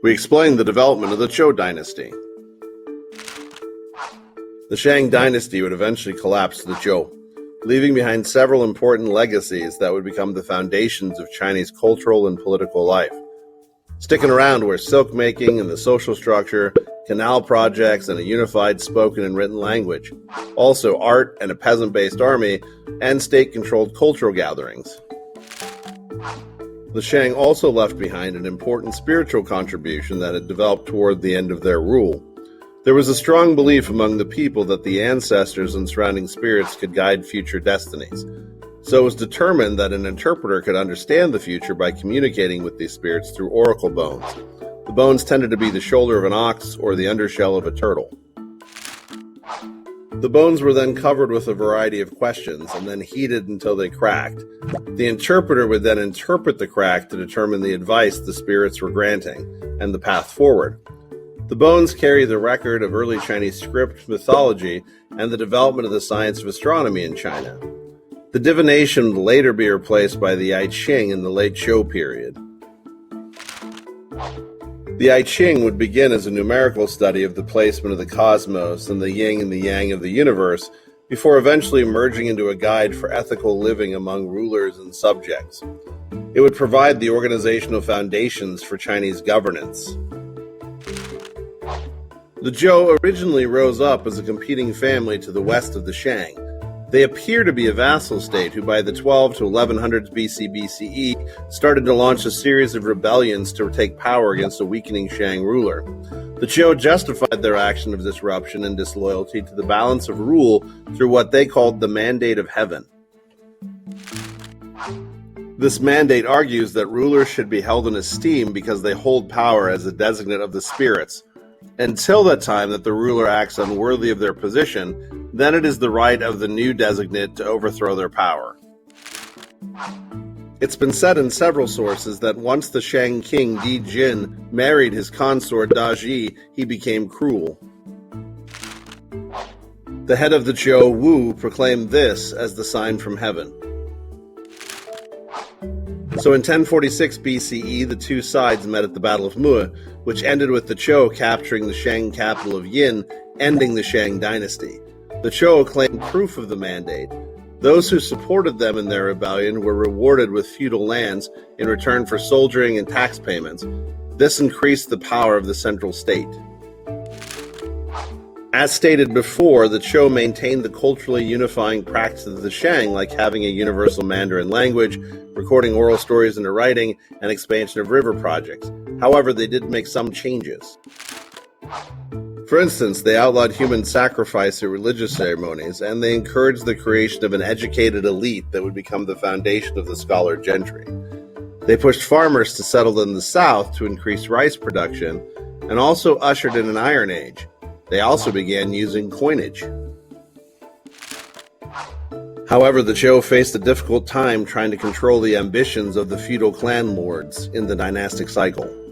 we explain the development of the Zhou dynasty. The Shang dynasty would eventually collapse to the Zhou, leaving behind several important legacies that would become the foundations of Chinese cultural and political life. Sticking around were silk making and the social structure, canal projects, and a unified spoken and written language. Also art and a peasant-based army, and state-controlled cultural gatherings. The Shang also left behind an important spiritual contribution that had developed toward the end of their rule. There was a strong belief among the people that the ancestors and surrounding spirits could guide future destinies. So it was determined that an interpreter could understand the future by communicating with these spirits through oracle bones. The bones tended to be the shoulder of an ox or the undershell of a turtle. The bones were then covered with a variety of questions and then heated until they cracked. The interpreter would then interpret the crack to determine the advice the spirits were granting and the path forward. The bones carry the record of early Chinese script mythology and the development of the science of astronomy in China. The divination would later be replaced by the I Ching in the late Zhou period. The I Ching would begin as a numerical study of the placement of the cosmos and the yin and the yang of the universe, before eventually emerging into a guide for ethical living among rulers and subjects. It would provide the organizational foundations for Chinese governance. The Zhou originally rose up as a competing family to the west of the Shang. They appear to be a vassal state who by the 12 to 1100s BC-BCE started to launch a series of rebellions to take power against a weakening Shang ruler. The Zhou justified their action of disruption and disloyalty to the balance of rule through what they called the Mandate of Heaven. This mandate argues that rulers should be held in esteem because they hold power as a designate of the spirits. Until that time that the ruler acts unworthy of their position, then it is the right of the new designate to overthrow their power. It's been said in several sources that once the Shang king Di Jin married his consort Da Ji, he became cruel. The head of the Zhou, Wu, proclaimed this as the sign from heaven. So in 1046 BCE, the two sides met at the Battle of Mu, which ended with the Zhou capturing the Shang capital of Yin, ending the Shang dynasty. The Zhou claimed proof of the mandate. Those who supported them in their rebellion were rewarded with feudal lands in return for soldiering and tax payments. This increased the power of the central state. As stated before, the Zhou maintained the culturally unifying practice of the Shang, like having a universal Mandarin language, recording oral stories into writing, and expansion of river projects. However, they did make some changes. For instance, they outlawed human sacrifice at religious ceremonies, and they encouraged the creation of an educated elite that would become the foundation of the scholar gentry. They pushed farmers to settle in the south to increase rice production, and also ushered in an Iron Age. They also began using coinage. However, the Zhou faced a difficult time trying to control the ambitions of the feudal clan lords in the dynastic cycle.